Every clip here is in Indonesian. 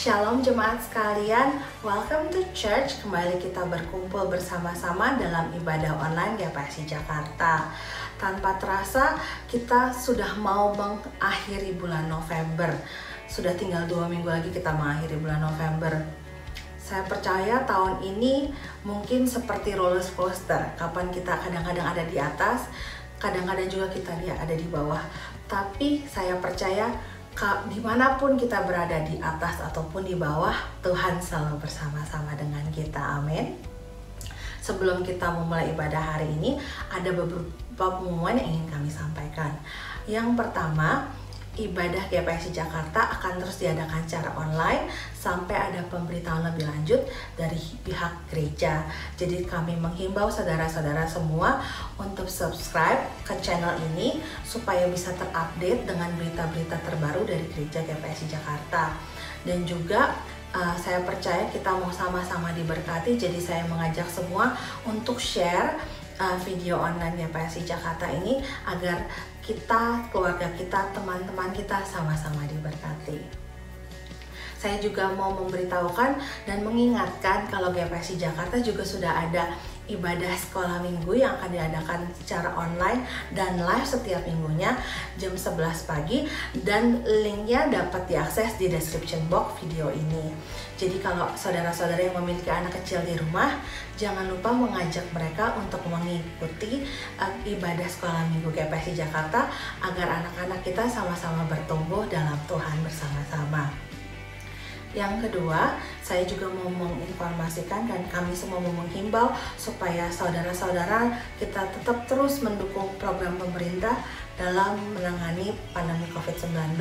Shalom jemaat sekalian, welcome to church. Kembali kita berkumpul bersama-sama dalam ibadah online GPSI Jakarta. Tanpa terasa kita sudah mau mengakhiri bulan November. Sudah tinggal 2 minggu lagi kita mengakhiri bulan November. Saya percaya tahun ini mungkin seperti roller coaster. Kapan kita kadang-kadang ada di atas, kadang-kadang juga kita ada di bawah. Tapi saya percaya dimanapun kita berada, di atas ataupun di bawah, Tuhan selalu bersama-sama dengan kita. Amin. Sebelum kita memulai ibadah hari ini, ada beberapa pengumuman yang ingin kami sampaikan. Yang pertama, ibadah GPSI Jakarta akan terus diadakan secara online sampai ada pemberitahuan lebih lanjut dari pihak gereja. Jadi kami menghimbau saudara-saudara semua untuk subscribe ke channel ini supaya bisa terupdate dengan berita-berita terbaru dari gereja GPSI Jakarta. Dan juga saya percaya kita mau sama-sama diberkati, jadi saya mengajak semua untuk share video online GPSI Jakarta ini agar kita, keluarga kita, teman-teman kita sama-sama diberkati. Saya juga mau memberitahukan dan mengingatkan kalau GPSI Jakarta juga sudah ada ibadah sekolah minggu yang akan diadakan secara online dan live setiap minggunya jam 11 pagi, dan linknya dapat diakses di description box video ini. Jadi kalau saudara-saudara yang memiliki anak kecil di rumah, jangan lupa mengajak mereka untuk mengikuti ibadah sekolah minggu GPSI Jakarta agar anak-anak kita sama-sama bertumbuh dalam Tuhan bersama-sama. Yang kedua, saya juga mau menginformasikan dan kami semua mau menghimbau supaya saudara-saudara kita tetap terus mendukung program pemerintah dalam menangani pandemi COVID-19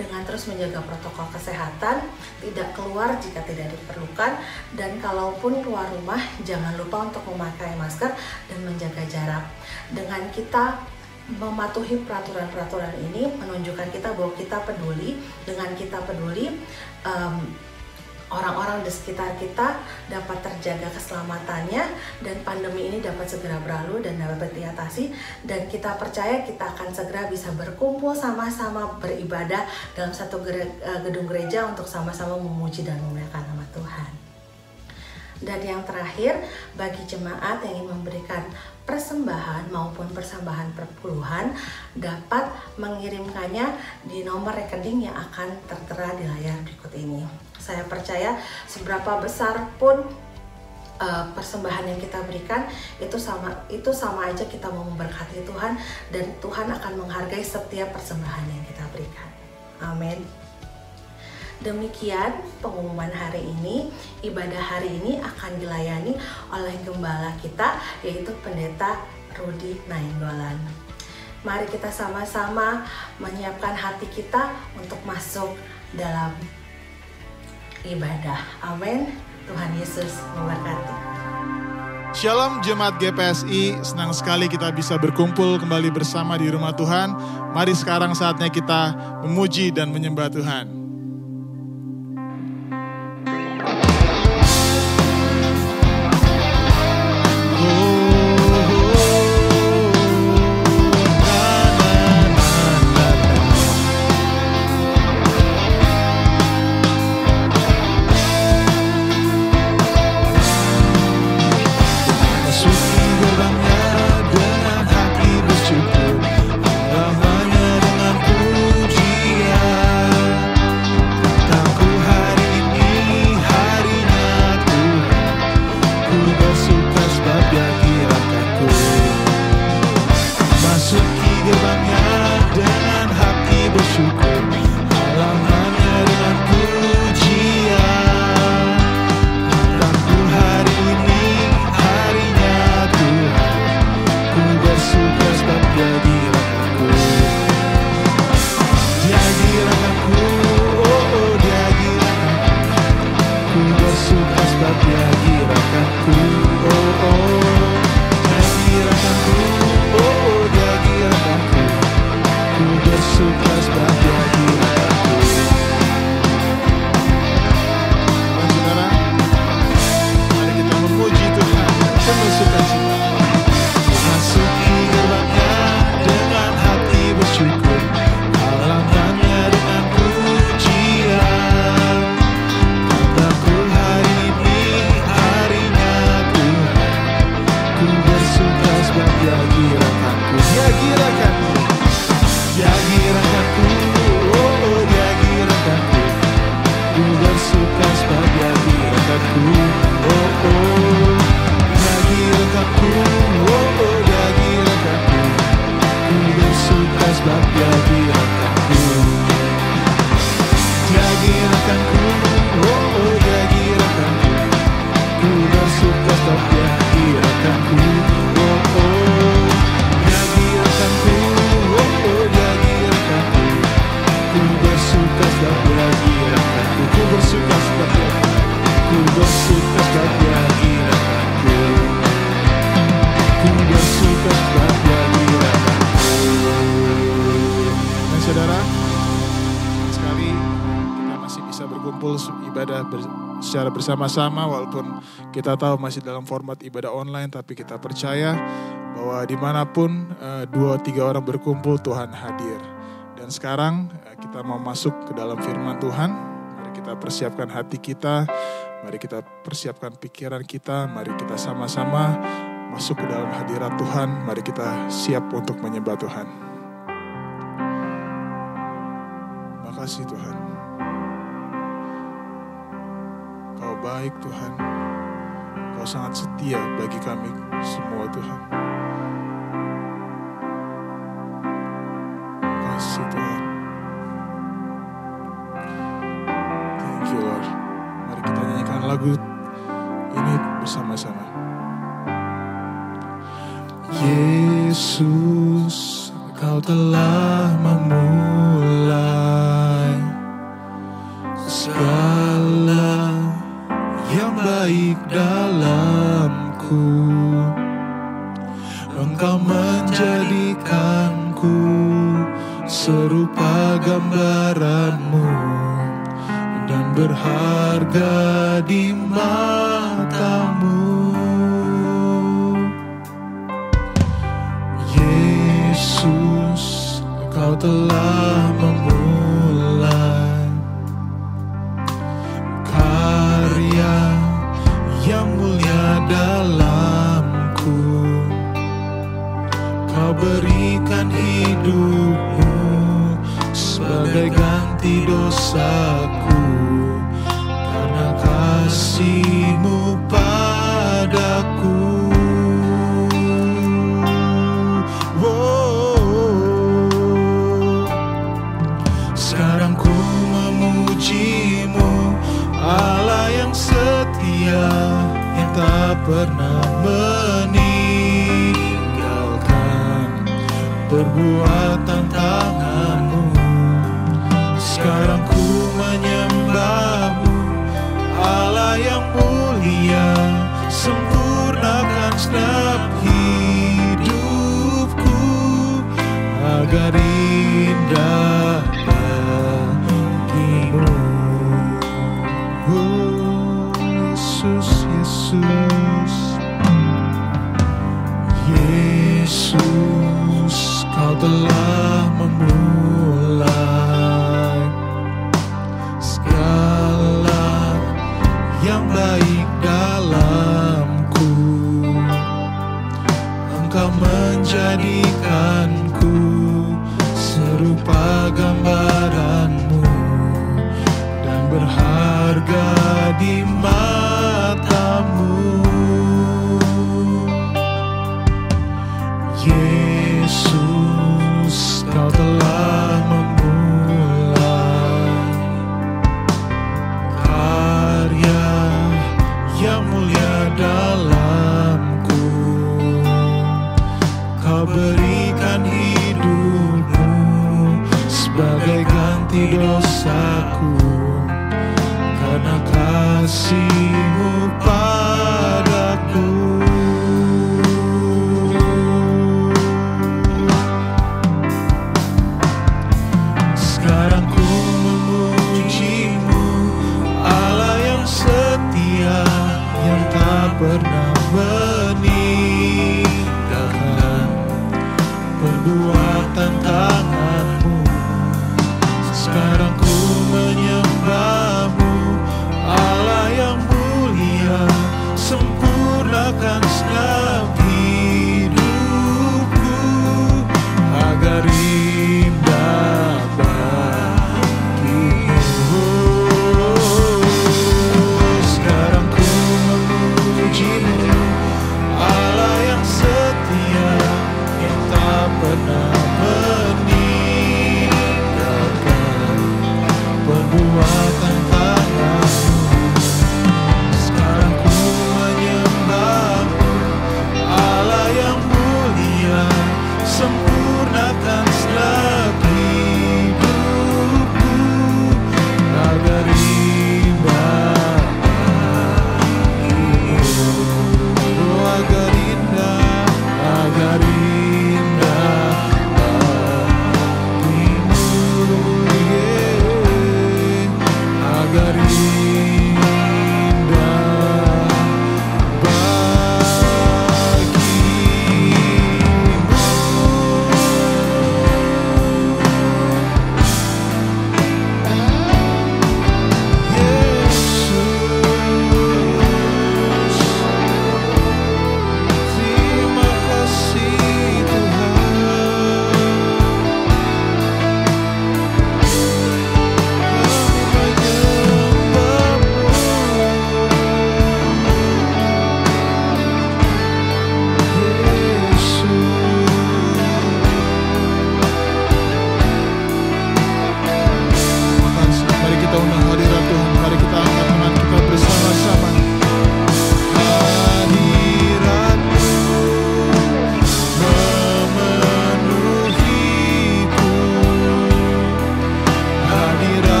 dengan terus menjaga protokol kesehatan, tidak keluar jika tidak diperlukan, dan kalaupun keluar rumah jangan lupa untuk memakai masker dan menjaga jarak. Dengan kita mematuhi peraturan-peraturan ini menunjukkan kita bahwa kita peduli. Dengan kita peduli, orang-orang di sekitar kita dapat terjaga keselamatannya dan pandemi ini dapat segera berlalu dan dapat diatasi, dan kita percaya kita akan segera bisa berkumpul sama-sama beribadah dalam satu gedung gereja untuk sama-sama memuji dan memuliakan nama Tuhan. Dan yang terakhir, bagi jemaat yang ingin memberikan persembahan maupun persembahan perpuluhan, dapat mengirimkannya di nomor rekening yang akan tertera di layar berikut ini. Saya percaya seberapa besar pun persembahan yang kita berikan, itu sama aja kita mau memberkati Tuhan, dan Tuhan akan menghargai setiap persembahan yang kita berikan. Amin. Demikian pengumuman hari ini. Ibadah hari ini akan dilayani oleh gembala kita, yaitu Pendeta Rudy Nainggolan. Mari kita sama-sama menyiapkan hati kita untuk masuk dalam ibadah. Amin. Tuhan Yesus memberkati. Shalom jemaat GPSI, senang sekali kita bisa berkumpul kembali bersama di rumah Tuhan. Mari sekarang saatnya kita memuji dan menyembah Tuhan. Dengan pujian bersuka setiap gerakanku. Oh oh, dia gerakanku. Oh oh, dia gerakanku. Ku bersuka setiap gerakanku. Ku bersuka setiap ku bersuka setiap gerakanku. Ku bersuka setiap gerakanku. Dan saudara, sekali kita masih bisa berkumpul ibadah secara bersama-sama, walaupun kita tahu masih dalam format ibadah online, tapi kita percaya bahwa dimanapun 2-3 orang berkumpul, Tuhan hadir. Dan sekarang kita mau masuk ke dalam firman Tuhan. Mari kita persiapkan hati kita, mari kita persiapkan pikiran kita, mari kita sama-sama masuk ke dalam hadirat Tuhan. Mari kita siap untuk menyembah Tuhan. Makasih Tuhan. Kau baik Tuhan. Kau sangat setia bagi kami semua Tuhan. Makasih Tuhan. Thank you Lord. Mari kita nyanyikan lagu ini bersama-sama. Yesus, Kau telah memulai segala yang baik dalamku. Engkau menjadikanku serupa gambaran-Mu dan berharga di mata-Mu. Yesus, Kau telah memulai karya yang mulia dalamku. Kau berikan hidup-Mu sebagai ganti dosaku, karena kasih-Mu padaku. Sekarang ku memuji-Mu, Allah yang setia, yang tak pernah meninggalkan perbuatan tangan-Mu. Sekarang ku menyembah-Mu, Allah yang mulia, sempurnakan setiap hidupku agar indah bagimu. Oh Yesus, Yesus, Yesus, Kau telah memulai segala yang baik dalamku. Engkau menjadikanku serupa gambaran-Mu dan berharga di mata-Mu. Yesus, Kau telah memulai karya yang mulia dalamku. Kau berikan hidup-Mu sebagai ganti dosaku, karena kasih-Mu padaku. Sekarang ku memuji-Mu, Allah yang setia, yang tak pernah meninggalkan perbuatan tangan-Mu. Sekarang ku menyembah-Mu, Allah yang mulia, sempurnakan setiap hidupku agar indah bagimu. Sekarang ku memuji-Mu, Allah yang setia, yang tak pernah meninggalkan perbuatan tangan-Mu. Sekarang ku menyembah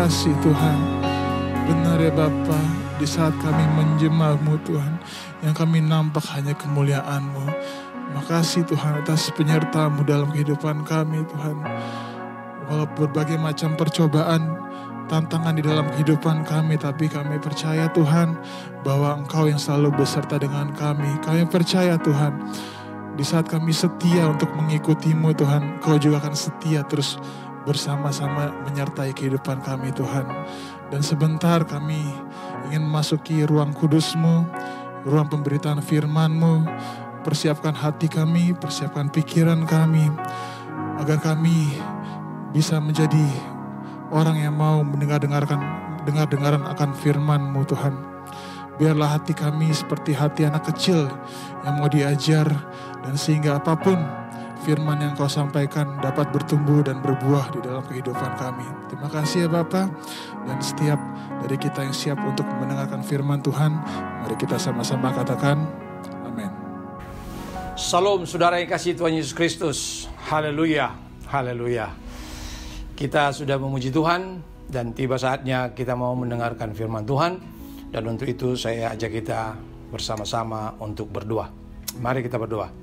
kasih Tuhan. Benar ya Bapa, di saat kami menjamah-Mu Tuhan, yang kami nampak hanya kemuliaan-Mu. Makasih Tuhan atas penyertaan-Mu dalam kehidupan kami Tuhan. Walau berbagai macam percobaan, tantangan di dalam kehidupan kami, tapi kami percaya Tuhan bahwa Engkau yang selalu beserta dengan kami. Kami percaya Tuhan, di saat kami setia untuk mengikuti-Mu Tuhan, Kau juga akan setia terus bersama-sama menyertai kehidupan kami Tuhan. Dan sebentar kami ingin memasuki ruang kudus-Mu, ruang pemberitaan firman-Mu. Persiapkan hati kami, persiapkan pikiran kami, agar kami bisa menjadi orang yang mau dengar-dengaran akan firman-Mu Tuhan. Biarlah hati kami seperti hati anak kecil yang mau diajar, dan sehingga apapun firman yang Kau sampaikan dapat bertumbuh dan berbuah di dalam kehidupan kami. Terima kasih ya Bapa. Dan setiap dari kita yang siap untuk mendengarkan firman Tuhan, mari kita sama-sama katakan amin. Salam saudara yang kasih Tuhan Yesus Kristus. Haleluya, haleluya. Kita sudah memuji Tuhan dan tiba saatnya kita mau mendengarkan firman Tuhan. Dan untuk itu saya ajak kita bersama-sama untuk berdoa. Mari kita berdoa.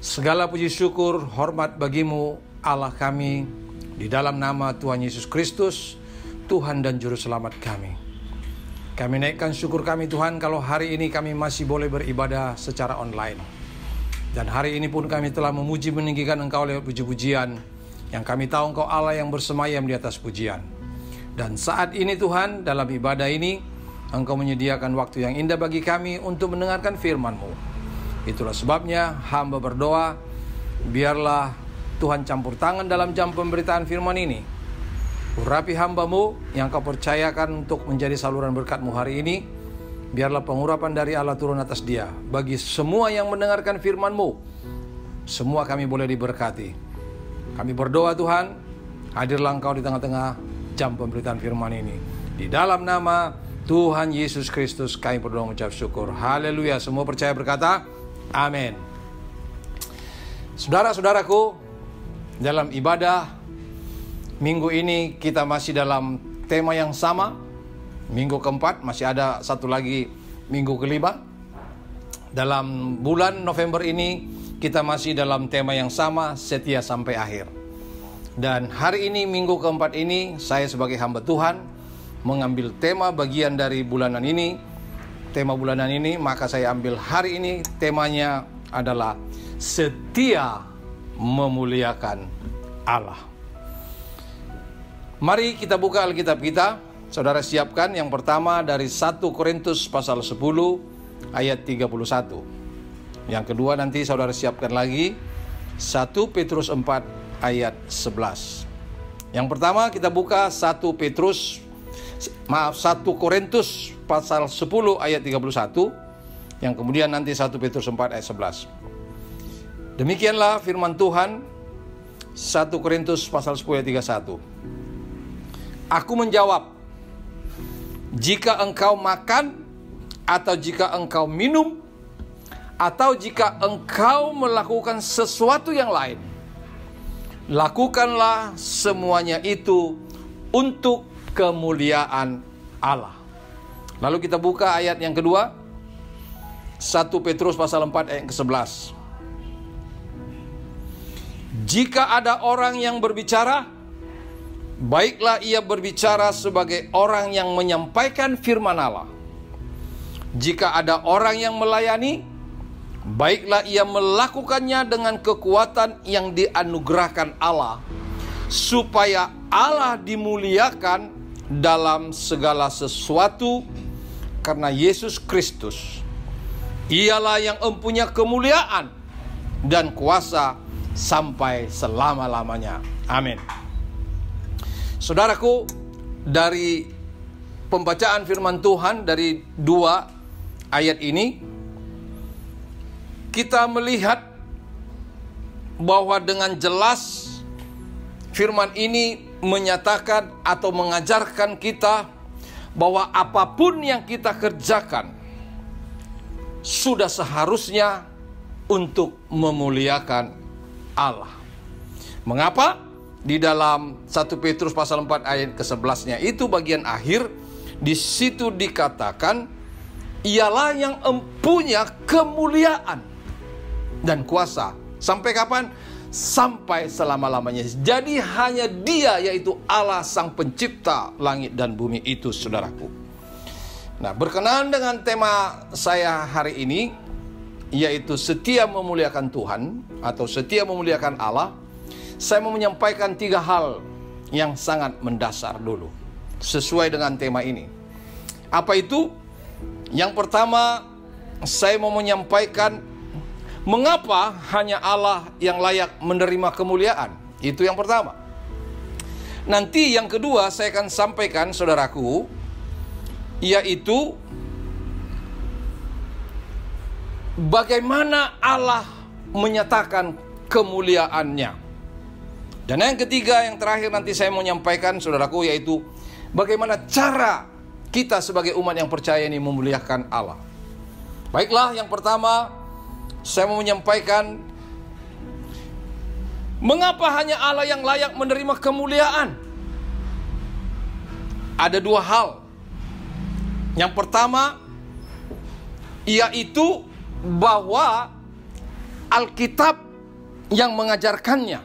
Segala puji syukur, hormat bagimu Allah kami, di dalam nama Tuhan Yesus Kristus, Tuhan dan Juru Selamat kami. Kami naikkan syukur kami Tuhan kalau hari ini kami masih boleh beribadah secara online. Dan hari ini pun kami telah memuji meninggikan Engkau lewat puji-pujian, yang kami tahu Engkau Allah yang bersemayam di atas pujian. Dan saat ini Tuhan, dalam ibadah ini, Engkau menyediakan waktu yang indah bagi kami untuk mendengarkan firman-Mu. Itulah sebabnya hamba berdoa, biarlah Tuhan campur tangan dalam jam pemberitaan firman ini. Urapi hamba-Mu yang Kau percayakan untuk menjadi saluran berkat-Mu hari ini. Biarlah pengurapan dari Allah turun atas dia. Bagi semua yang mendengarkan firman-Mu, semua kami boleh diberkati. Kami berdoa Tuhan, hadirlah Engkau di tengah-tengah jam pemberitaan firman ini. Di dalam nama Tuhan Yesus Kristus kami berdoa mengucap syukur. Haleluya. Semua percaya berkata amin. Saudara-saudaraku, dalam ibadah minggu ini kita masih dalam tema yang sama. Minggu keempat, masih ada satu lagi minggu kelima. Dalam bulan November ini kita masih dalam tema yang sama, setia sampai akhir. Dan hari ini minggu keempat ini saya sebagai hamba Tuhan mengambil tema bagian dari bulanan ini. Tema bulanan ini, maka saya ambil hari ini temanya adalah setia memuliakan Allah. Mari kita buka Alkitab kita. Saudara siapkan yang pertama dari 1 Korintus pasal 10 ayat 31. Yang kedua nanti saudara siapkan lagi 1 Petrus 4 ayat 11. Yang pertama kita buka 1 Korintus pasal 10 ayat 31, yang kemudian nanti 1 Petrus 4 ayat 11. Demikianlah firman Tuhan, 1 Korintus pasal 10 ayat 31. Aku menjawab, jika engkau makan, atau jika engkau minum, atau jika engkau melakukan sesuatu yang lain, lakukanlah semuanya itu untuk kemuliaan Allah. Lalu kita buka ayat yang kedua, 1 Petrus pasal 4 ayat ke-11. Jika ada orang yang berbicara, baiklah ia berbicara sebagai orang yang menyampaikan firman Allah. Jika ada orang yang melayani, baiklah ia melakukannya dengan kekuatan yang dianugerahkan Allah, supaya Allah dimuliakan dalam segala sesuatu karena Yesus Kristus. Ialah yang mempunyai kemuliaan dan kuasa sampai selama-lamanya. Amin. Saudaraku, dari pembacaan firman Tuhan dari 2 ayat ini, kita melihat bahwa dengan jelas firman ini menyatakan atau mengajarkan kita bahwa apapun yang kita kerjakan sudah seharusnya untuk memuliakan Allah. Mengapa? di dalam 1 Petrus pasal 4 ayat ke-11-nya itu bagian akhir, di situ dikatakan ialah yang empunya kemuliaan dan kuasa. Sampai kapan? Sampai selama-lamanya. Jadi hanya Dia, yaitu Allah sang pencipta langit dan bumi itu, saudaraku. Nah, berkenaan dengan tema saya hari ini, yaitu setia memuliakan Tuhan atau setia memuliakan Allah, saya mau menyampaikan 3 hal yang sangat mendasar dulu, sesuai dengan tema ini. Apa itu? Yang pertama, saya mau menyampaikan mengapa hanya Allah yang layak menerima kemuliaan. Itu yang pertama. Nanti yang kedua saya akan sampaikan, saudaraku, yaitu bagaimana Allah menyatakan kemuliaannya. Dan yang ketiga, yang terakhir nanti saya mau menyampaikan, saudaraku, yaitu bagaimana cara kita sebagai umat yang percaya ini memuliakan Allah. Baiklah, yang pertama saya mau menyampaikan mengapa hanya Allah yang layak menerima kemuliaan. Ada 2 hal. Yang pertama, yaitu bahwa Alkitab yang mengajarkannya.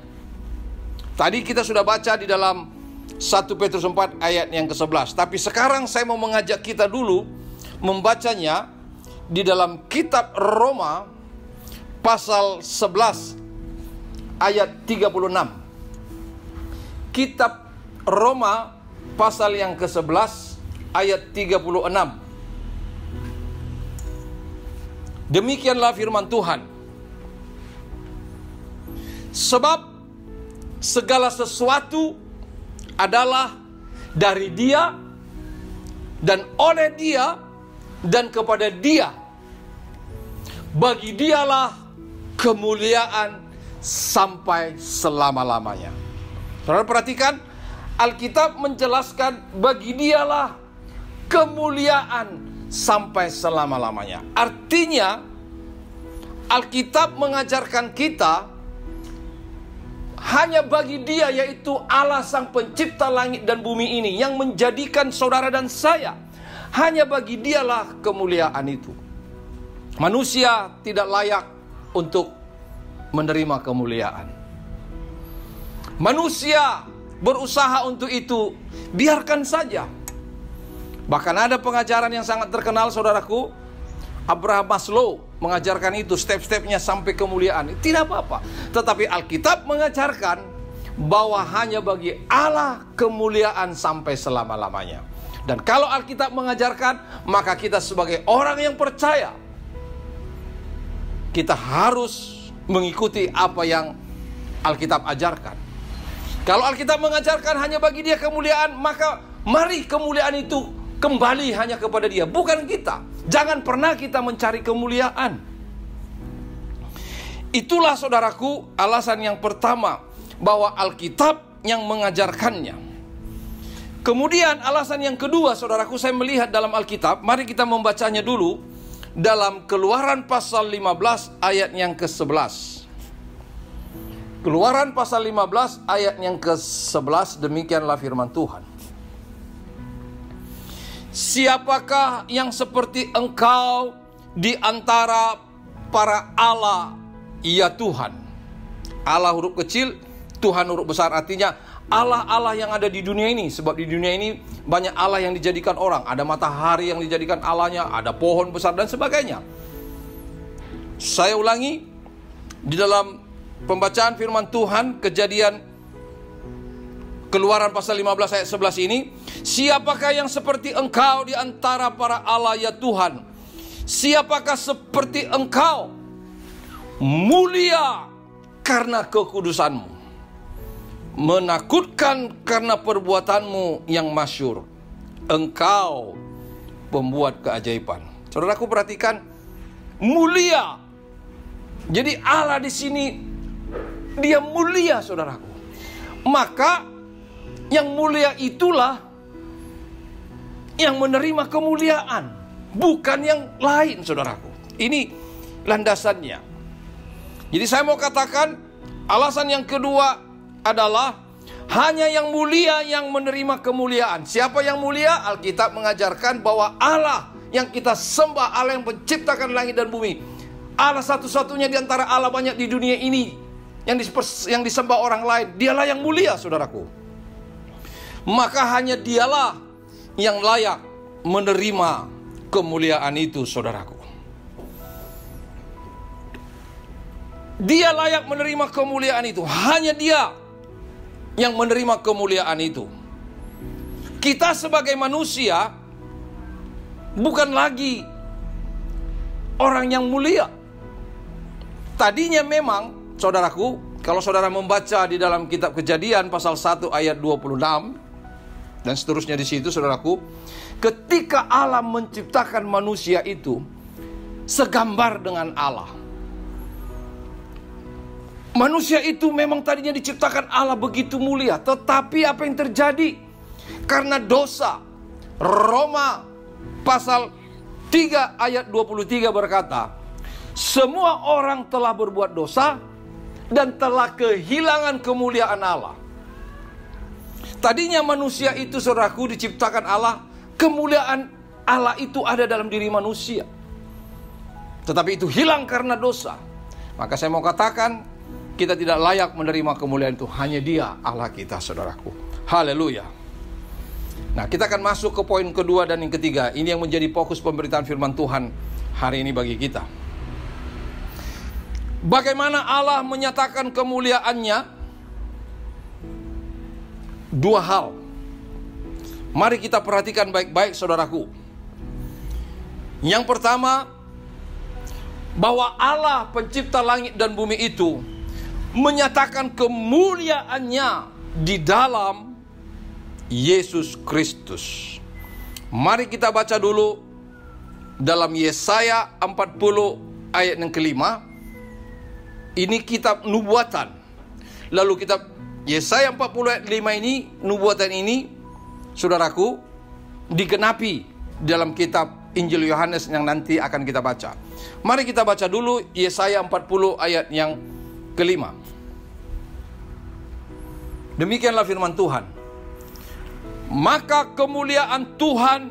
Tadi kita sudah baca di dalam 1 Petrus 4 ayat yang ke-11. Tapi sekarang saya mau mengajak kita dulu membacanya di dalam kitab Roma pasal 11 ayat 36. Kitab Roma pasal yang ke-11 ayat 36. Demikianlah firman Tuhan. Sebab segala sesuatu adalah dari Dia dan oleh Dia dan kepada Dia. Bagi Dialah kemuliaan sampai selama-lamanya. Saudara perhatikan, Alkitab menjelaskan bagi Dialah kemuliaan sampai selama-lamanya. Artinya, Alkitab mengajarkan kita hanya bagi Dia, yaitu Allah sang pencipta langit dan bumi ini, yang menjadikan saudara dan saya. Hanya bagi Dialah kemuliaan itu. Manusia tidak layak untuk menerima kemuliaan. Manusia berusaha untuk itu, biarkan saja. Bahkan ada pengajaran yang sangat terkenal, saudaraku, Abraham Maslow mengajarkan itu, step-stepnya sampai kemuliaan. Tidak apa-apa. Tetapi Alkitab mengajarkan bahwa hanya bagi Allah kemuliaan sampai selama-lamanya. Dan kalau Alkitab mengajarkan, maka kita sebagai orang yang percaya, kita harus mengikuti apa yang Alkitab ajarkan. Kalau Alkitab mengajarkan hanya bagi Dia kemuliaan, maka mari kemuliaan itu kembali hanya kepada Dia, bukan kita. Jangan pernah kita mencari kemuliaan. Itulah, saudaraku, alasan yang pertama bahwa Alkitab yang mengajarkannya. Kemudian alasan yang kedua, saudaraku, saya melihat dalam Alkitab, mari kita membacanya dulu dalam Keluaran pasal 15 ayat yang ke-11. Keluaran pasal 15 ayat yang ke-11, demikianlah firman Tuhan. Siapakah yang seperti engkau di antara para Allah, ya Tuhan? Allah huruf kecil, Tuhan huruf besar, artinya Allah-Allah yang ada di dunia ini. Sebab di dunia ini banyak Allah yang dijadikan orang. Ada matahari yang dijadikan Allahnya, ada pohon besar dan sebagainya. Saya ulangi, di dalam pembacaan firman Tuhan, Kejadian Keluaran pasal 15 ayat 11 ini, siapakah yang seperti engkau di antara para Allah, ya Tuhan? Siapakah seperti engkau, mulia karena kekudusanmu, menakutkan karena perbuatanmu yang masyhur. Engkau pembuat keajaiban. Saudaraku perhatikan, mulia. Jadi Allah di sini, Dia mulia, saudaraku. Maka yang mulia itulah yang menerima kemuliaan, bukan yang lain, saudaraku. Ini landasannya. Jadi saya mau katakan, alasan yang kedua adalah Hanya yang mulia yang menerima kemuliaan. Siapa yang mulia? Alkitab mengajarkan bahwa Allah yang kita sembah, Allah yang menciptakan langit dan bumi, Allah satu-satunya di antara Allah banyak di dunia ini yang disembah orang lain. Dialah yang mulia, saudaraku. Maka hanya dialah yang layak menerima kemuliaan itu, saudaraku. Dia layak menerima kemuliaan itu. Hanya dia yang menerima kemuliaan itu. Kita sebagai manusia bukan lagi orang yang mulia. Tadinya memang, saudaraku, kalau saudara membaca di dalam kitab Kejadian pasal 1 ayat 26 dan seterusnya di situ, saudaraku, ketika Allah menciptakan manusia itu segambar dengan Allah. Manusia itu memang tadinya diciptakan Allah begitu mulia. Tetapi apa yang terjadi? Karena dosa. Roma pasal 3 ayat 23 berkata, semua orang telah berbuat dosa dan telah kehilangan kemuliaan Allah. Tadinya manusia itu, saudaraku, diciptakan Allah. Kemuliaan Allah itu ada dalam diri manusia. Tetapi itu hilang karena dosa. Maka saya mau katakan, kita tidak layak menerima kemuliaan itu. Hanya Dia Allah kita, saudaraku. Haleluya. Nah, kita akan masuk ke poin kedua dan yang ketiga. Ini yang menjadi fokus pemberitaan firman Tuhan hari ini bagi kita. Bagaimana Allah menyatakan kemuliaannya? Dua hal. Mari kita perhatikan baik-baik, saudaraku. Yang pertama, bahwa Allah pencipta langit dan bumi itu menyatakan kemuliaannya di dalam Yesus Kristus. Mari kita baca dulu dalam Yesaya 40 ayat yang kelima. Ini kitab nubuatan. Lalu kitab Yesaya 40 ayat 5 ini, nubuatan ini, saudaraku, digenapi dalam kitab Injil Yohanes yang nanti akan kita baca. Mari kita baca dulu Yesaya 40 ayat yang kelima. Demikianlah firman Tuhan. Maka kemuliaan Tuhan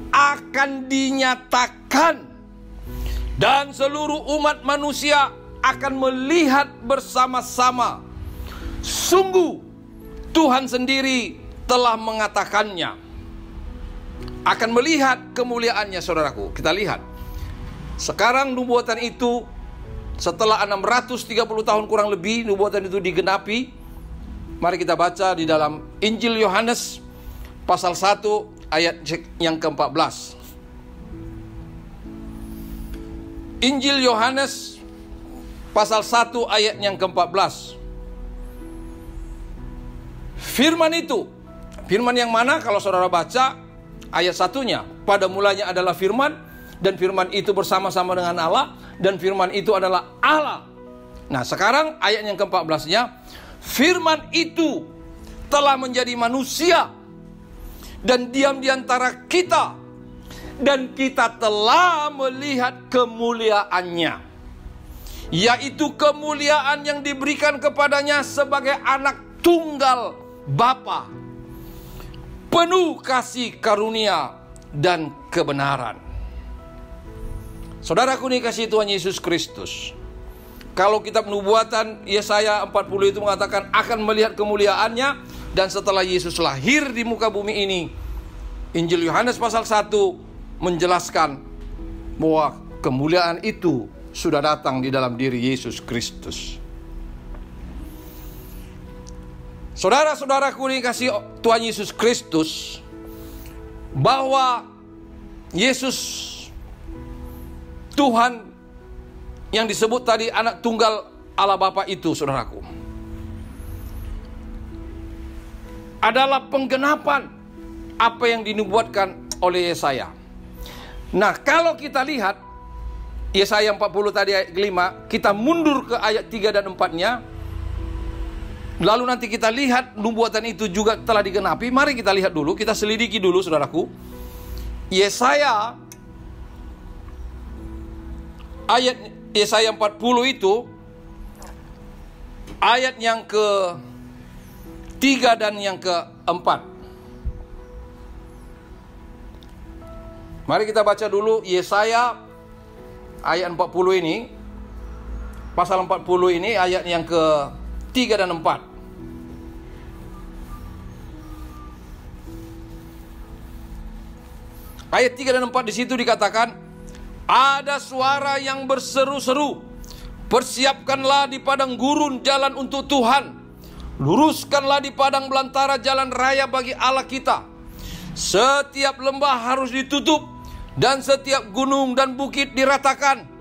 akan dinyatakan, dan seluruh umat manusia akan melihat bersama-sama. Sungguh Tuhan sendiri telah mengatakannya. Akan melihat kemuliaannya, saudaraku. Kita lihat. Sekarang nubuatan itu, setelah 630 tahun kurang lebih, nubuatan itu digenapi. Mari kita baca di dalam Injil Yohanes pasal 1 ayat yang ke-14. Injil Yohanes pasal 1 ayat yang ke-14. Firman itu, firman yang mana? Kalau saudara baca ayat satunya, pada mulanya adalah firman, dan firman itu bersama-sama dengan Allah, dan firman itu adalah Allah. Nah, sekarang ayat yang ke-14-nya, firman itu telah menjadi manusia dan diam di antara kita, dan kita telah melihat kemuliaannya, yaitu kemuliaan yang diberikan kepadanya sebagai anak tunggal Bapa, penuh kasih karunia dan kebenaran. Saudaraku dikasihi Tuhan Yesus Kristus, kalau kitab nubuatan Yesaya 40 itu mengatakan akan melihat kemuliaannya, dan setelah Yesus lahir di muka bumi ini, Injil Yohanes pasal 1 menjelaskan bahwa kemuliaan itu sudah datang di dalam diri Yesus Kristus. Saudara-saudaraku dikasihi Tuhan Yesus Kristus, bahwa Yesus Tuhan yang disebut tadi anak tunggal Allah Bapa itu, saudaraku, adalah penggenapan apa yang dinubuatkan oleh Yesaya. Nah, kalau kita lihat Yesaya 40 tadi ayat 5, kita mundur ke ayat 3 dan 4-nya. Lalu nanti kita lihat nubuatan itu juga telah digenapi. Mari kita lihat dulu, kita selidiki dulu, saudaraku. Yesaya 40 itu ayat yang ke 3 dan yang keempat. Mari kita baca dulu Yesaya ayat 40 ini. Pasal 40 ini ayat yang ke-3 dan 4. Ayat 3 dan 4 di situ dikatakan, ada suara yang berseru-seru, persiapkanlah di padang gurun jalan untuk Tuhan, luruskanlah di padang belantara jalan raya bagi Allah kita. Setiap lembah harus ditutup dan setiap gunung dan bukit diratakan.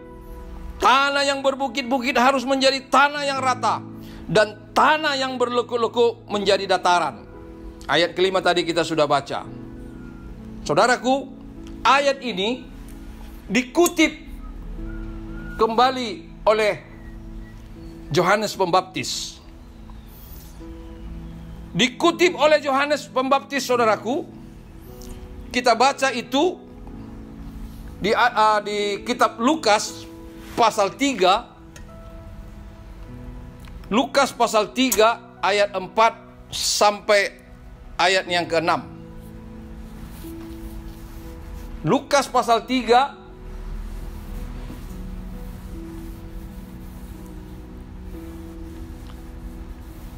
Tanah yang berbukit-bukit harus menjadi tanah yang rata, dan tanah yang berlekuk-lekuk menjadi dataran. Ayat kelima tadi kita sudah baca. Saudaraku, ayat ini dikutip kembali oleh Yohanes Pembaptis. Dikutip oleh Yohanes Pembaptis, saudaraku. Kita baca itu di kitab Lukas pasal 3. Lukas pasal 3 ayat 4 sampai ayat yang ke-6. Lukas pasal 3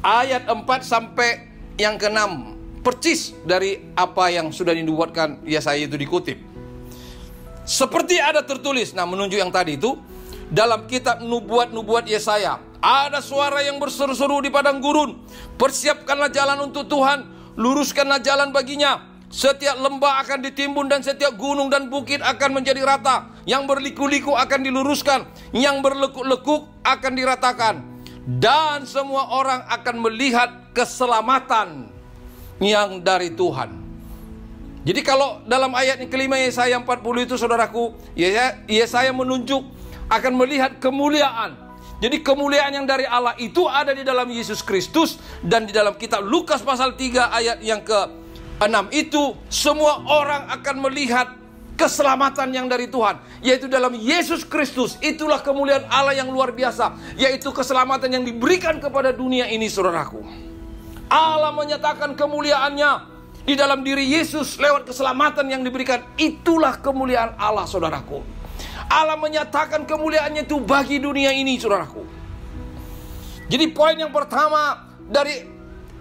ayat 4 sampai yang ke-6. Percis dari apa yang sudah dinubuatkan Yesaya itu dikutip. Seperti ada tertulis, nah menunjuk yang tadi itu, dalam kitab nubuat-nubuat Yesaya, ada suara yang berseru-seru di padang gurun, persiapkanlah jalan untuk Tuhan, luruskanlah jalan baginya. Setiap lembah akan ditimbun dan setiap gunung dan bukit akan menjadi rata. Yang berliku-liku akan diluruskan, yang berlekuk-lekuk akan diratakan. Dan semua orang akan melihat keselamatan yang dari Tuhan. Jadi kalau dalam ayat yang kelima Yesaya 40 itu, saudaraku, Yesaya menunjuk akan melihat kemuliaan. Jadi kemuliaan yang dari Allah itu ada di dalam Yesus Kristus. Dan di dalam kitab Lukas pasal 3 ayat yang ke-6 itu, semua orang akan melihat keselamatan yang dari Tuhan, yaitu dalam Yesus Kristus. Itulah kemuliaan Allah yang luar biasa, yaitu keselamatan yang diberikan kepada dunia ini, saudaraku. Allah menyatakan kemuliaannya di dalam diri Yesus lewat keselamatan yang diberikan. Itulah kemuliaan Allah, saudaraku. Allah menyatakan kemuliaannya itu bagi dunia ini, saudaraku. Jadi poin yang pertama dari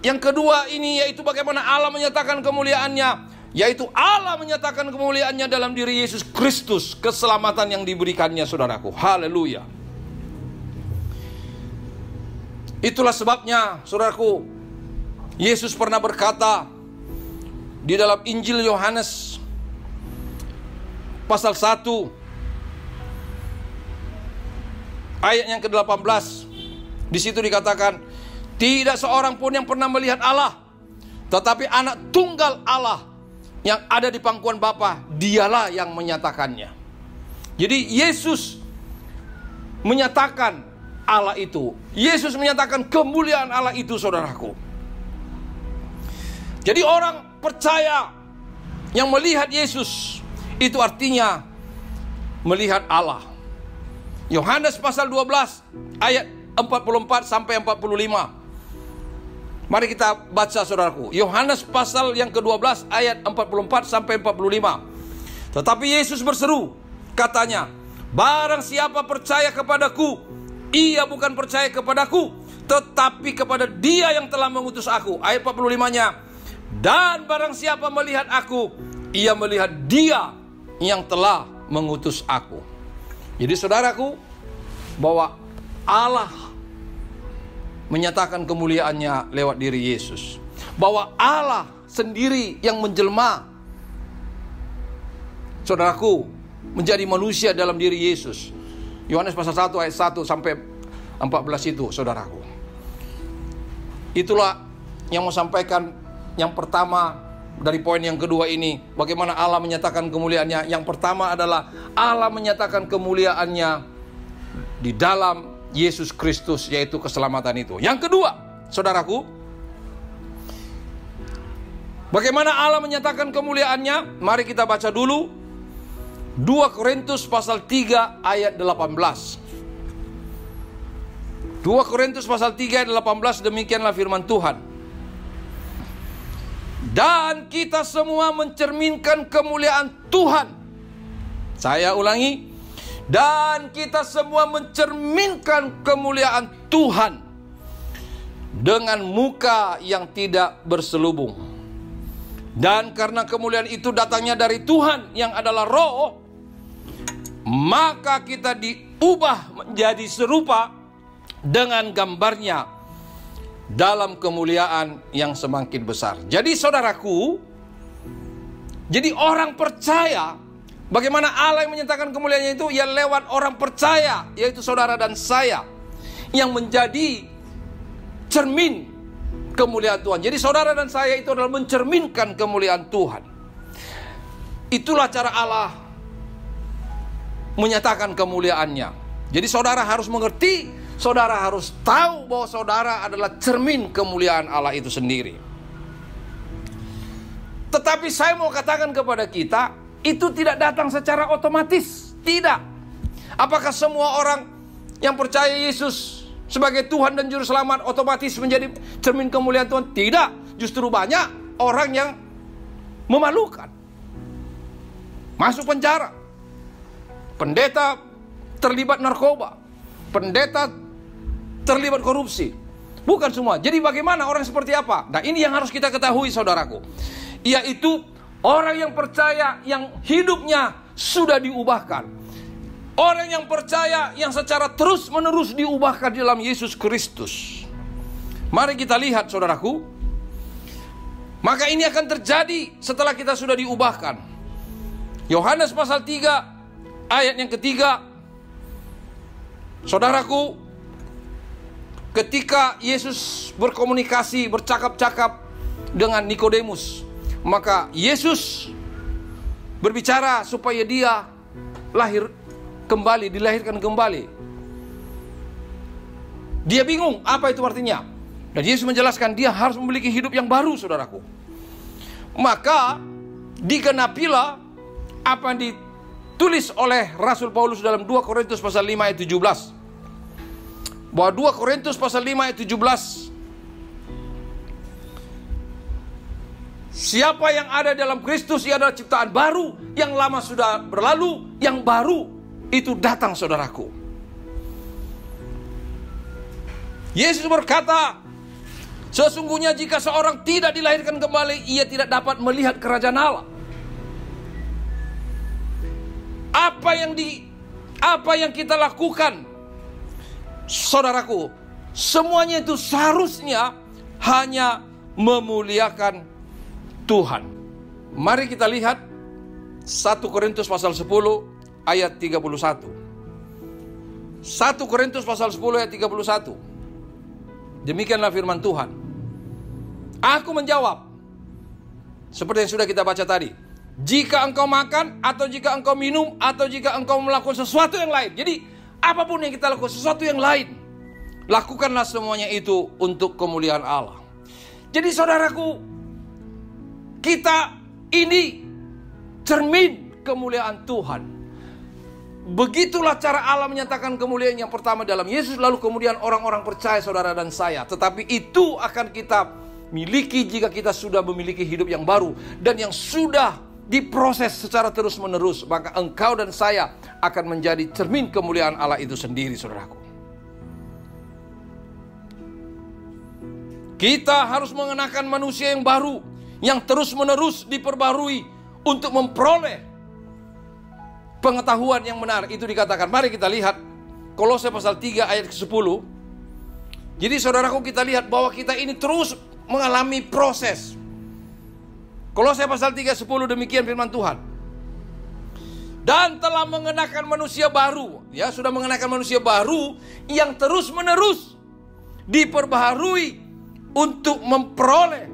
yang kedua ini, yaitu bagaimana Allah menyatakan kemuliaannya, yaitu Allah menyatakan kemuliaannya dalam diri Yesus Kristus, keselamatan yang diberikannya, saudaraku. Haleluya. Itulah sebabnya, saudaraku, Yesus pernah berkata di dalam Injil Yohanes pasal 1 ayat yang ke-18. Di situ dikatakan, tidak seorang pun yang pernah melihat Allah, tetapi anak tunggal Allah yang ada di pangkuan Bapa, dialah yang menyatakannya. Jadi Yesus menyatakan Allah itu. Yesus menyatakan kemuliaan Allah itu, saudaraku. Jadi orang percaya yang melihat Yesus itu artinya melihat Allah. Yohanes pasal 12 ayat 44 sampai 45. Mari kita baca, saudaraku. Yohanes pasal yang ke-12 ayat 44 sampai 45. Tetapi Yesus berseru, katanya, barang siapa percaya kepadaku, ia bukan percaya kepadaku, tetapi kepada Dia yang telah mengutus aku. Ayat 45-nya, dan barang siapa melihat aku, ia melihat Dia yang telah mengutus aku. Jadi saudaraku, bahwa Allah menyatakan kemuliaannya lewat diri Yesus. Bahwa Allah sendiri yang menjelma, saudaraku, menjadi manusia dalam diri Yesus. Yohanes pasal 1 ayat 1 sampai 14 itu, saudaraku. Itulah yang mau sampaikan yang pertama dari poin yang kedua ini. Bagaimana Allah menyatakan kemuliaannya. Yang pertama adalah Allah menyatakan kemuliaannya di dalam Yesus Kristus, yaitu keselamatan itu. Yang kedua, saudaraku, bagaimana Allah menyatakan kemuliaannya? Mari kita baca dulu 2 Korintus pasal 3 ayat 18. 2 Korintus pasal 3 ayat 18, demikianlah firman Tuhan. Dan kita semua mencerminkan kemuliaan Tuhan. Saya ulangi. Dan kita semua mencerminkan kemuliaan Tuhan dengan muka yang tidak berselubung. Dan karena kemuliaan itu datangnya dari Tuhan yang adalah Roh, maka kita diubah menjadi serupa dengan gambarnya dalam kemuliaan yang semakin besar. Jadi saudaraku, jadi orang percaya, bagaimana Allah yang menyatakan kemuliaannya itu? Ya lewat orang percaya, yaitu saudara dan saya, yang menjadi cermin kemuliaan Tuhan. Jadi saudara dan saya itu adalah mencerminkan kemuliaan Tuhan. Itulah cara Allah menyatakan kemuliaannya. Jadi saudara harus mengerti, saudara harus tahu bahwa saudara adalah cermin kemuliaan Allah itu sendiri. Tetapi saya mau katakan kepada kita, itu tidak datang secara otomatis. Tidak. Apakah semua orang yang percaya Yesus sebagai Tuhan dan Juru Selamat otomatis menjadi cermin kemuliaan Tuhan? Tidak. Justru banyak orang yang memalukan, masuk penjara, pendeta terlibat narkoba, pendeta terlibat korupsi. Bukan semua. Jadi bagaimana orang seperti apa? Nah, ini yang harus kita ketahui saudaraku, yaitu orang yang percaya yang hidupnya sudah diubahkan. Orang yang percaya yang secara terus menerus diubahkan di dalam Yesus Kristus. Mari kita lihat saudaraku. Maka ini akan terjadi setelah kita sudah diubahkan. Yohanes pasal 3 ayat yang ketiga. Saudaraku, ketika Yesus berkomunikasi, bercakap-cakap dengan Nikodemus, maka Yesus berbicara supaya dia dilahirkan kembali. Dia bingung apa itu artinya. Dan Yesus menjelaskan dia harus memiliki hidup yang baru, saudaraku. Maka digenapilah apa yang ditulis oleh Rasul Paulus dalam 2 Korintus pasal 5 ayat 17. Bahwa 2 Korintus pasal 5 ayat 17, siapa yang ada dalam Kristus, ia adalah ciptaan baru. Yang lama sudah berlalu, yang baru itu datang, saudaraku. Yesus berkata, sesungguhnya jika seorang tidak dilahirkan kembali, ia tidak dapat melihat kerajaan Allah. Apa yang kita lakukan, saudaraku, semuanya itu seharusnya hanya memuliakan Tuhan. Mari kita lihat 1 Korintus pasal 10 ayat 31. 1 Korintus pasal 10 ayat 31. Demikianlah firman Tuhan. Aku menjawab, seperti yang sudah kita baca tadi, jika engkau makan, atau jika engkau minum, atau jika engkau melakukan sesuatu yang lain. Jadi apapun yang kita lakukan, sesuatu yang lain, lakukanlah semuanya itu untuk kemuliaan Allah. Jadi saudaraku, kita ini cermin kemuliaan Tuhan. Begitulah cara Allah menyatakan kemuliaan yang pertama dalam Yesus, lalu kemudian orang-orang percaya, saudara dan saya. Tetapi itu akan kita miliki jika kita sudah memiliki hidup yang baru dan yang sudah diproses secara terus-menerus. Maka engkau dan saya akan menjadi cermin kemuliaan Allah itu sendiri, saudaraku. Kita harus mengenakan manusia yang baru, yang terus-menerus diperbarui untuk memperoleh pengetahuan yang benar. Itu dikatakan. Mari kita lihat Kolose pasal 3 ayat ke-10. Jadi saudaraku, kita lihat bahwa kita ini terus mengalami proses. Kolose pasal 3:10, demikian firman Tuhan. Dan telah mengenakan manusia baru. Ya, sudah mengenakan manusia baru yang terus-menerus diperbaharui untuk memperoleh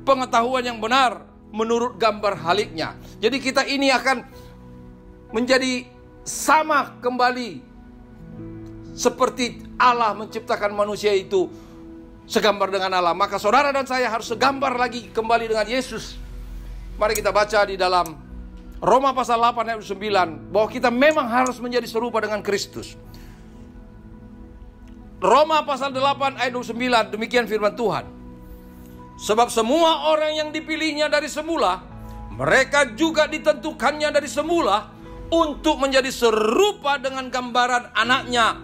pengetahuan yang benar menurut gambar haliknya. Jadi kita ini akan menjadi sama kembali seperti Allah menciptakan manusia itu segambar dengan Allah. Maka saudara dan saya harus segambar lagi kembali dengan Yesus. Mari kita baca di dalam Roma pasal 8 ayat 9 bahwa kita memang harus menjadi serupa dengan Kristus. Roma pasal 8 ayat 29, demikian firman Tuhan. Sebab semua orang yang dipilihnya dari semula, mereka juga ditentukannya dari semula untuk menjadi serupa dengan gambaran anaknya,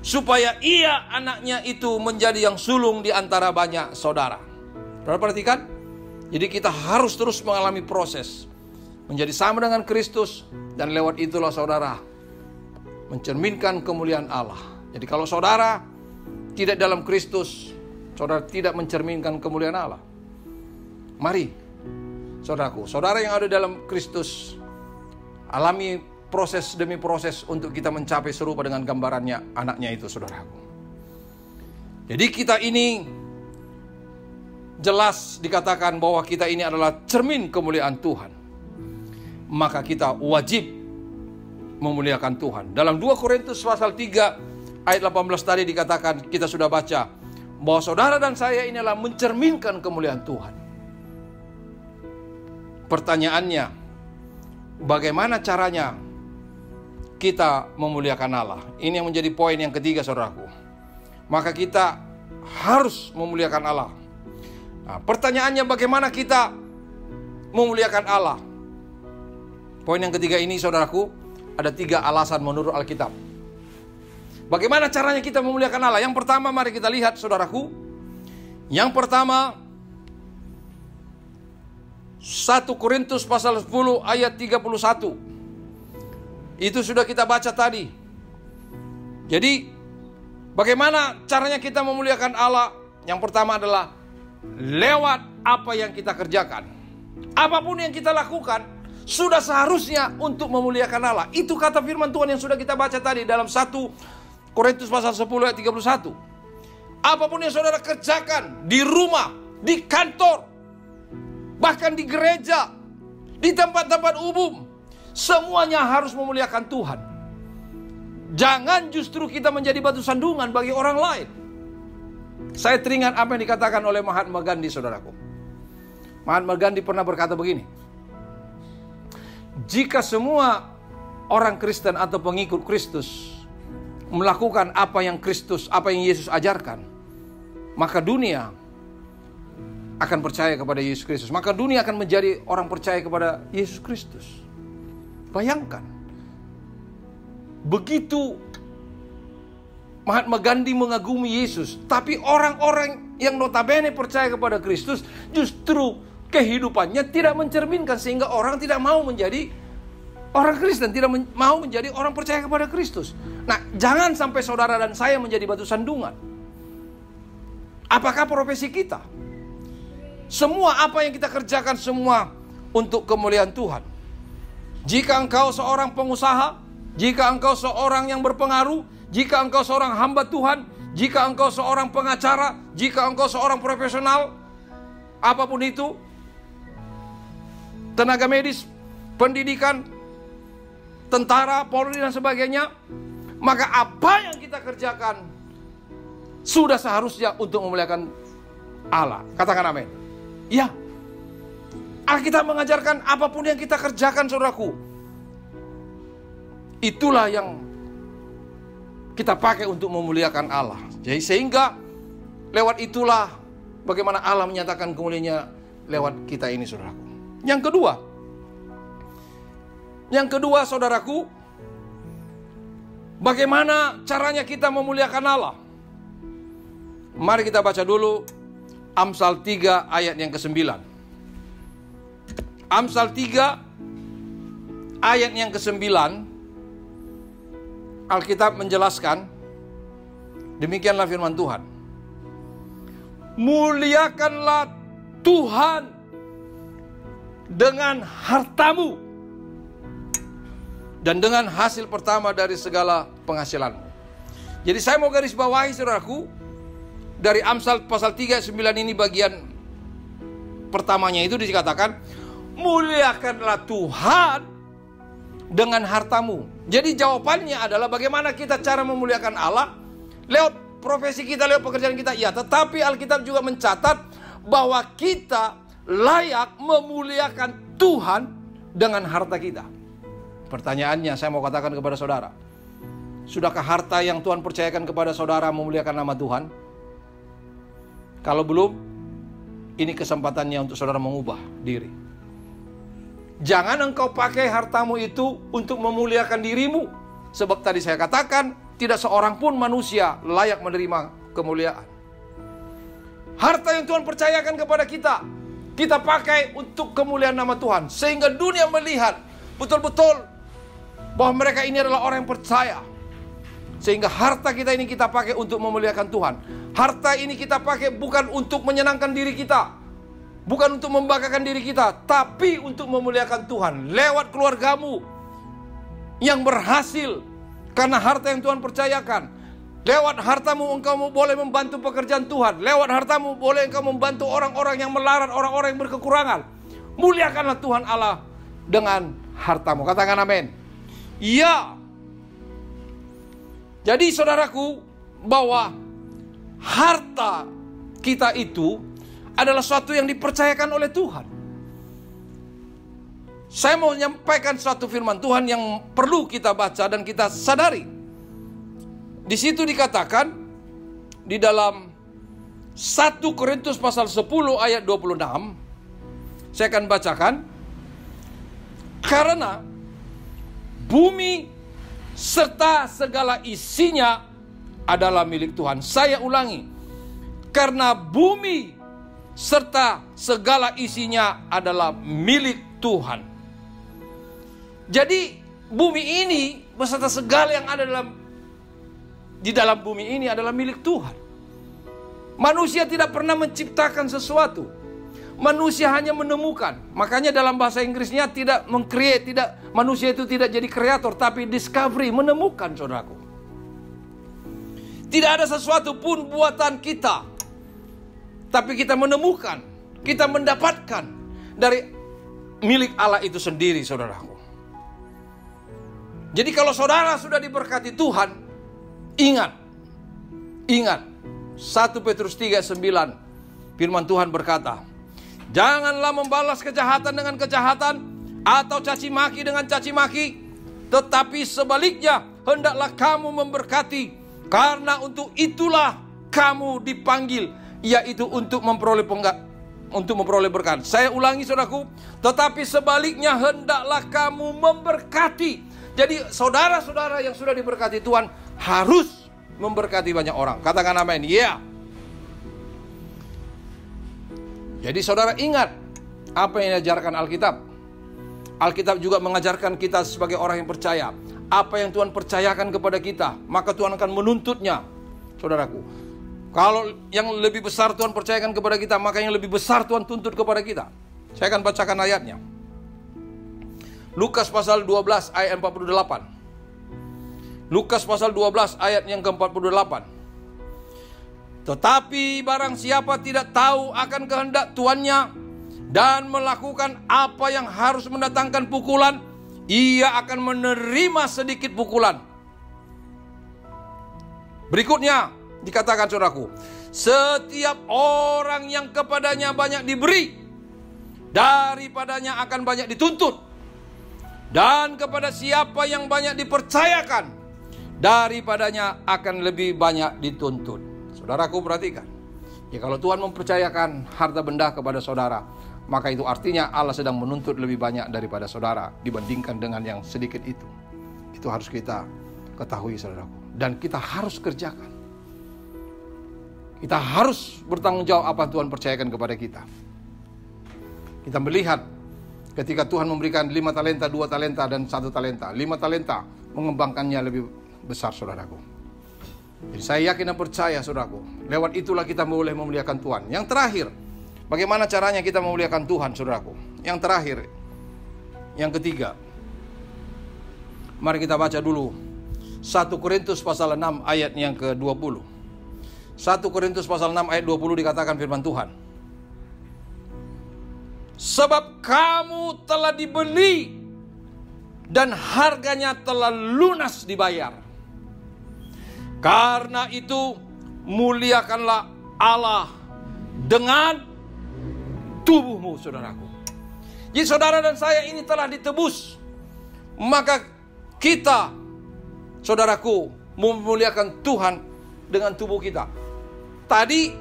supaya ia, anaknya itu, menjadi yang sulung di antara banyak saudara. Perhatikan, jadi kita harus terus mengalami proses menjadi sama dengan Kristus, dan lewat itulah saudara mencerminkan kemuliaan Allah. Jadi kalau saudara tidak dalam Kristus, saudara tidak mencerminkan kemuliaan Allah. Mari saudaraku, saudara yang ada dalam Kristus, alami proses demi proses untuk kita mencapai serupa dengan gambarannya, anaknya itu, saudaraku. Jadi kita ini jelas dikatakan bahwa kita ini adalah cermin kemuliaan Tuhan. Maka kita wajib memuliakan Tuhan. Dalam 2 Korintus pasal 3 ayat 18 tadi dikatakan, kita sudah baca, bahwa saudara dan saya ini adalah mencerminkan kemuliaan Tuhan. Pertanyaannya, bagaimana caranya kita memuliakan Allah? Ini yang menjadi poin yang ketiga, saudaraku. Maka kita harus memuliakan Allah. Nah, pertanyaannya, bagaimana kita memuliakan Allah? Poin yang ketiga ini, saudaraku, ada 3 alasan menurut Alkitab. Bagaimana caranya kita memuliakan Allah? Yang pertama, mari kita lihat, saudaraku. Yang pertama, 1 Korintus pasal 10 ayat 31. Itu sudah kita baca tadi. Jadi, bagaimana caranya kita memuliakan Allah? Yang pertama adalah lewat apa yang kita kerjakan. Apapun yang kita lakukan, sudah seharusnya untuk memuliakan Allah. Itu kata firman Tuhan yang sudah kita baca tadi dalam 1 Korintus pasal 10 ayat 31. Apapun yang saudara kerjakan, di rumah, di kantor, bahkan di gereja, di tempat-tempat umum, semuanya harus memuliakan Tuhan. Jangan justru kita menjadi batu sandungan bagi orang lain. Saya teringat apa yang dikatakan oleh Mahatma Gandhi, saudaraku. Mahatma Gandhi pernah berkata begini, jika semua orang Kristen atau pengikut Kristus melakukan apa yang Yesus ajarkan, maka dunia akan percaya kepada Yesus Kristus. Maka dunia akan menjadi orang percaya kepada Yesus Kristus. Bayangkan, begitu Mahatma Gandhi mengagumi Yesus, tapi orang-orang yang notabene percaya kepada Kristus justru kehidupannya tidak mencerminkan, sehingga orang tidak mau menjadi orang Kristen, tidak mau menjadi orang percaya kepada Kristus. Nah, jangan sampai saudara dan saya menjadi batu sandungan. Apakah profesi kita? Semua apa yang kita kerjakan semua untuk kemuliaan Tuhan. Jika engkau seorang pengusaha, jika engkau seorang yang berpengaruh, jika engkau seorang hamba Tuhan, jika engkau seorang pengacara, jika engkau seorang profesional, apapun itu, tenaga medis, pendidikan, tentara, polri dan sebagainya, maka apa yang kita kerjakan sudah seharusnya untuk memuliakan Allah. Katakan amin. Ya, Alkitab mengajarkan apapun yang kita kerjakan, saudaraku, itulah yang kita pakai untuk memuliakan Allah. Jadi sehingga lewat itulah bagaimana Allah menyatakan kemuliaannya lewat kita ini, saudaraku. Yang kedua, saudaraku, bagaimana caranya kita memuliakan Allah? Mari kita baca dulu Amsal 3 ayat yang ke-9. Amsal 3 ayat yang ke-9, Alkitab menjelaskan, demikianlah firman Tuhan. Muliakanlah Tuhan dengan hartamu dan dengan hasil pertama dari segala penghasilanmu. Jadi saya mau garis bawahi, saudaraku, dari Amsal pasal 3 ayat 9 ini bagian pertamanya itu dikatakan, muliakanlah Tuhan dengan hartamu. Jadi jawabannya adalah bagaimana kita cara memuliakan Allah? Lewat profesi kita, lewat pekerjaan kita, ya. Tetapi Alkitab juga mencatat bahwa kita layak memuliakan Tuhan dengan harta kita. Pertanyaannya, saya mau katakan kepada saudara, sudahkah harta yang Tuhan percayakan kepada saudara memuliakan nama Tuhan? Kalau belum, ini kesempatannya untuk saudara mengubah diri. Jangan engkau pakai hartamu itu untuk memuliakan dirimu. Sebab tadi saya katakan, tidak seorang pun manusia layak menerima kemuliaan. Harta yang Tuhan percayakan kepada kita, kita pakai untuk kemuliaan nama Tuhan. Sehingga dunia melihat betul-betul bahwa mereka ini adalah orang yang percaya. Sehingga harta kita ini kita pakai untuk memuliakan Tuhan. Harta ini kita pakai bukan untuk menyenangkan diri kita, bukan untuk membanggakan diri kita, tapi untuk memuliakan Tuhan. Lewat keluargamu yang berhasil karena harta yang Tuhan percayakan. Lewat hartamu engkau boleh membantu pekerjaan Tuhan. Lewat hartamu boleh engkau membantu orang-orang yang melarat, orang-orang yang berkekurangan. Muliakanlah Tuhan Allah dengan hartamu. Katakan amin. Ya. Jadi saudaraku, bahwa harta kita itu adalah sesuatu yang dipercayakan oleh Tuhan. Saya mau menyampaikan suatu firman Tuhan yang perlu kita baca dan kita sadari. Di situ dikatakan di dalam 1 Korintus pasal 10 ayat 26. Saya akan bacakan. Karena bumi serta segala isinya adalah milik Tuhan. Saya ulangi. Karena bumi serta segala isinya adalah milik Tuhan. Jadi bumi ini beserta segala yang ada di dalam bumi ini adalah milik Tuhan. Manusia tidak pernah menciptakan sesuatu. Manusia hanya menemukan. Makanya dalam bahasa Inggrisnya tidak meng-create, manusia itu tidak jadi kreator, tapi discovery, menemukan, saudaraku. Tidak ada sesuatu pun buatan kita, tapi kita menemukan, kita mendapatkan dari milik Allah itu sendiri, saudaraku. Jadi kalau saudara sudah diberkati Tuhan, ingat 1 Petrus 3:9, firman Tuhan berkata, janganlah membalas kejahatan dengan kejahatan atau caci maki dengan caci maki, tetapi sebaliknya hendaklah kamu memberkati, karena untuk itulah kamu dipanggil, yaitu untuk memperoleh berkat. Saya ulangi, saudaraku, tetapi sebaliknya hendaklah kamu memberkati. Jadi saudara-saudara yang sudah diberkati Tuhan harus memberkati banyak orang. Katakan amin. Ya. Jadi saudara ingat apa yang diajarkan Alkitab. Alkitab juga mengajarkan kita sebagai orang yang percaya. Apa yang Tuhan percayakan kepada kita, maka Tuhan akan menuntutnya. Saudaraku, kalau yang lebih besar Tuhan percayakan kepada kita, maka yang lebih besar Tuhan tuntut kepada kita. Saya akan bacakan ayatnya. Lukas pasal 12 ayat 48. Lukas pasal 12 ayat yang ke-48. Tetapi barang siapa tidak tahu akan kehendak tuannya dan melakukan apa yang harus mendatangkan pukulan, ia akan menerima sedikit pukulan. Berikutnya dikatakan, saudaraku, setiap orang yang kepadanya banyak diberi, daripadanya akan banyak dituntut. Dan kepada siapa yang banyak dipercayakan, daripadanya akan lebih banyak dituntut. Saudaraku perhatikan, ya kalau Tuhan mempercayakan harta benda kepada saudara, maka itu artinya Allah sedang menuntut lebih banyak daripada saudara dibandingkan dengan yang sedikit itu. Itu harus kita ketahui, saudaraku. Dan kita harus kerjakan. Kita harus bertanggung jawab apa Tuhan percayakan kepada kita. Kita melihat ketika Tuhan memberikan 5 talenta, 2 talenta, dan 1 talenta. 5 talenta mengembangkannya lebih besar, saudaraku. Jadi saya yakin dan percaya, saudaraku, lewat itulah kita boleh memuliakan Tuhan. Yang terakhir, bagaimana caranya kita memuliakan Tuhan, saudaraku? Yang terakhir, yang ketiga, mari kita baca dulu 1 Korintus pasal 6 ayat yang ke-20. 1 Korintus pasal 6 ayat 20 dikatakan firman Tuhan. Sebab kamu telah dibeli dan harganya telah lunas dibayar. Karena itu muliakanlah Allah dengan tubuhmu, saudaraku. Jadi saudara dan saya ini telah ditebus, maka kita, saudaraku, memuliakan Tuhan dengan tubuh kita. Tadi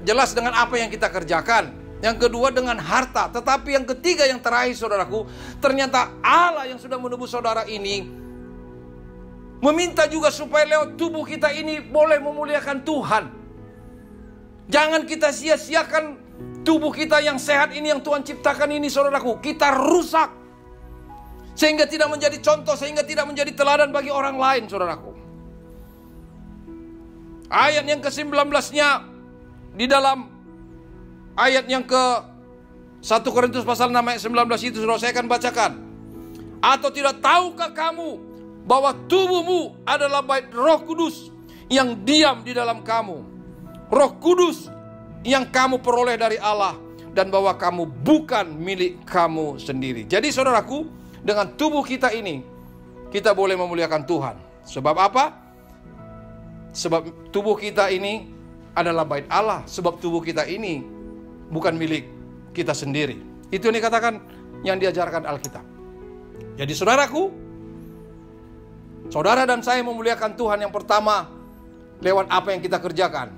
jelas dengan apa yang kita kerjakan. Yang kedua dengan harta. Tetapi yang ketiga, yang terakhir saudaraku, ternyata Allah yang sudah menebus saudara ini meminta juga supaya lewat tubuh kita ini boleh memuliakan Tuhan. Jangan kita sia-siakan tubuh kita yang sehat ini, yang Tuhan ciptakan ini saudaraku. Kita rusak sehingga tidak menjadi contoh, sehingga tidak menjadi teladan bagi orang lain saudaraku. Ayat yang ke-19-nya di dalam ayat yang ke 1 Korintus pasal 6 ayat 19 itu saudara, saya akan bacakan. Atau tidak tahukah kamu bahwa tubuhmu adalah bait Roh Kudus yang diam di dalam kamu, Roh Kudus yang kamu peroleh dari Allah, dan bahwa kamu bukan milik kamu sendiri. Jadi saudaraku, dengan tubuh kita ini kita boleh memuliakan Tuhan. Sebab apa? Sebab tubuh kita ini adalah bait Allah. Sebab tubuh kita ini bukan milik kita sendiri. Itu yang dikatakan, yang diajarkan Alkitab. Jadi saudaraku, saudara dan saya memuliakan Tuhan yang pertama lewat apa yang kita kerjakan.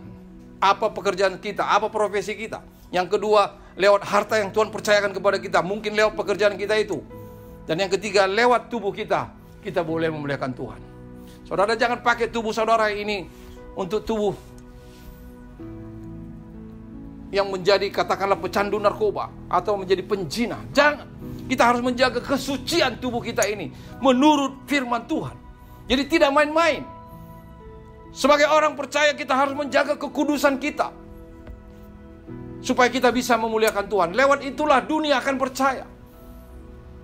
Apa pekerjaan kita, apa profesi kita. Yang kedua, lewat harta yang Tuhan percayakan kepada kita. Mungkin lewat pekerjaan kita itu. Dan yang ketiga, lewat tubuh kita, kita boleh memuliakan Tuhan. Saudara jangan pakai tubuh saudara ini untuk tubuh yang menjadi katakanlah pecandu narkoba atau menjadi penjina. Jangan. Kita harus menjaga kesucian tubuh kita ini menurut firman Tuhan. Jadi tidak main-main. Sebagai orang percaya kita harus menjaga kekudusan kita supaya kita bisa memuliakan Tuhan. Lewat itulah dunia akan percaya.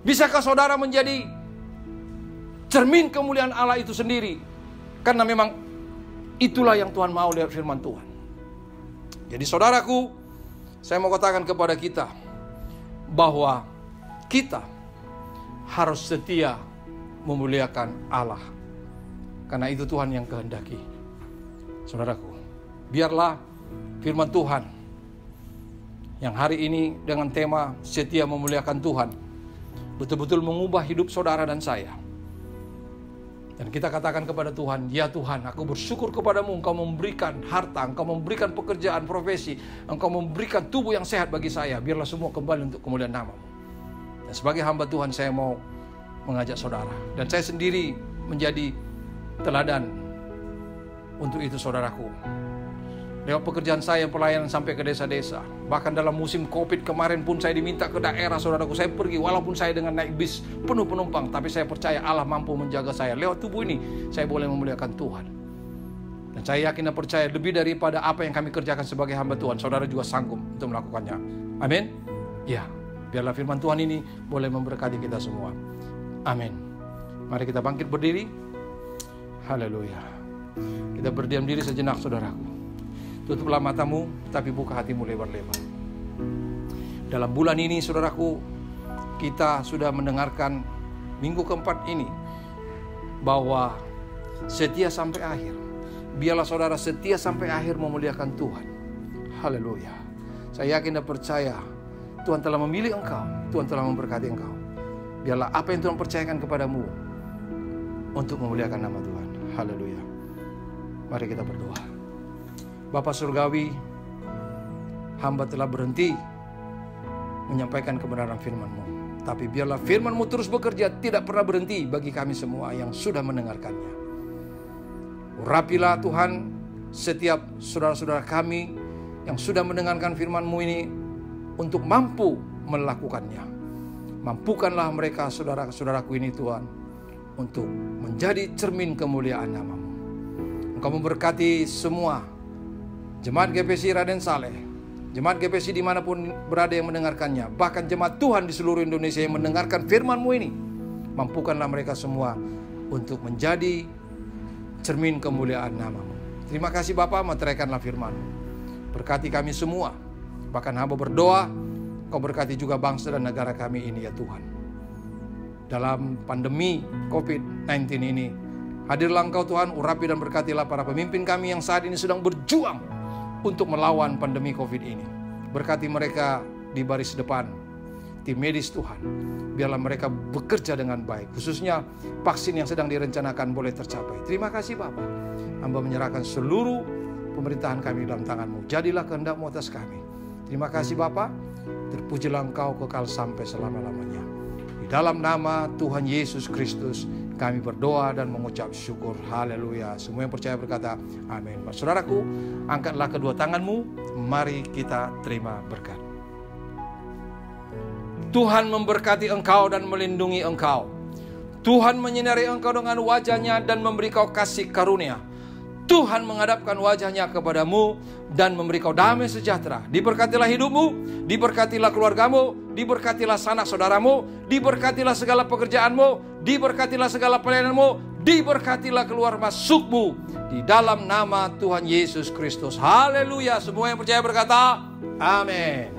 Bisakah saudara menjadi cermin kemuliaan Allah itu sendiri? Karena memang itulah yang Tuhan mau lewat firman Tuhan. Jadi saudaraku, saya mau katakan kepada kita bahwa kita harus setia memuliakan Allah. Karena itu Tuhan yang kehendaki. Saudaraku, biarlah firman Tuhan yang hari ini dengan tema setia memuliakan Tuhan betul-betul mengubah hidup saudara dan saya. Dan kita katakan kepada Tuhan, ya Tuhan, aku bersyukur kepadamu, Engkau memberikan harta, Engkau memberikan pekerjaan, profesi, Engkau memberikan tubuh yang sehat bagi saya. Biarlah semua kembali untuk kemuliaan nama-Mu. Dan sebagai hamba Tuhan, saya mau mengajak saudara. Dan saya sendiri menjadi teladan untuk itu saudaraku. Lewat pekerjaan saya pelayanan sampai ke desa-desa. Bahkan dalam musim COVID kemarin pun saya diminta ke daerah saudaraku. Saya pergi walaupun saya dengan naik bis penuh penumpang. Tapi saya percaya Allah mampu menjaga saya. Lewat tubuh ini saya boleh memuliakan Tuhan. Dan saya yakin dan percaya lebih daripada apa yang kami kerjakan sebagai hamba Tuhan, saudara juga sanggup untuk melakukannya. Amin. Ya, biarlah firman Tuhan ini boleh memberkati kita semua. Amin. Mari kita bangkit berdiri. Haleluya. Kita berdiam diri sejenak saudaraku. Tutuplah matamu, tapi buka hatimu lebar-lebar. Dalam bulan ini, saudaraku, kita sudah mendengarkan minggu keempat ini bahwa setia sampai akhir. Biarlah saudara setia sampai akhir memuliakan Tuhan. Haleluya. Saya yakin dan percaya Tuhan telah memilih engkau, Tuhan telah memberkati engkau. Biarlah apa yang Tuhan percayakan kepadamu untuk memuliakan nama Tuhan. Haleluya. Mari kita berdoa. Bapa Surgawi, hamba telah berhenti menyampaikan kebenaran firman-Mu. Tapi biarlah firman-Mu terus bekerja, tidak pernah berhenti bagi kami semua yang sudah mendengarkannya. Urapilah Tuhan setiap saudara-saudara kami yang sudah mendengarkan firman-Mu ini untuk mampu melakukannya. Mampukanlah mereka saudara-saudaraku ini Tuhan untuk menjadi cermin kemuliaan nama-Mu. Engkau memberkati semua Jemaat GPC Raden Saleh, jemaat GPC dimanapun berada yang mendengarkannya, bahkan jemaat Tuhan di seluruh Indonesia yang mendengarkan firman-Mu ini, mampukanlah mereka semua untuk menjadi cermin kemuliaan nama-Mu. Terima kasih Bapa, meteraikanlah firman-Mu. Berkati kami semua, bahkan hamba berdoa, Kau berkati juga bangsa dan negara kami ini ya Tuhan. Dalam pandemi COVID-19 ini, hadirlah Engkau Tuhan, urapi dan berkatilah para pemimpin kami yang saat ini sedang berjuang untuk melawan pandemi COVID ini. Berkati mereka di baris depan, tim medis Tuhan. Biarlah mereka bekerja dengan baik. Khususnya vaksin yang sedang direncanakan boleh tercapai. Terima kasih Bapa. Hamba menyerahkan seluruh pemerintahan kami dalam tangan-Mu. Jadilah kehendak-Mu atas kami. Terima kasih Bapa. Terpujilah Engkau kekal sampai selama-lamanya. Di dalam nama Tuhan Yesus Kristus kami berdoa dan mengucap syukur. Haleluya. Semua yang percaya berkata amin. Saudaraku, angkatlah kedua tanganmu. Mari kita terima berkat. Tuhan memberkati engkau dan melindungi engkau. Tuhan menyinari engkau dengan wajah-Nya dan memberi kau kasih karunia. Tuhan menghadapkan wajah-Nya kepadamu dan memberi kau damai sejahtera. Diberkatilah hidupmu, diberkatilah keluargamu, diberkatilah sanak saudaramu, diberkatilah segala pekerjaanmu, diberkatilah segala pelayananmu, diberkatilah keluar masukmu di dalam nama Tuhan Yesus Kristus. Haleluya. Semua yang percaya berkata amin.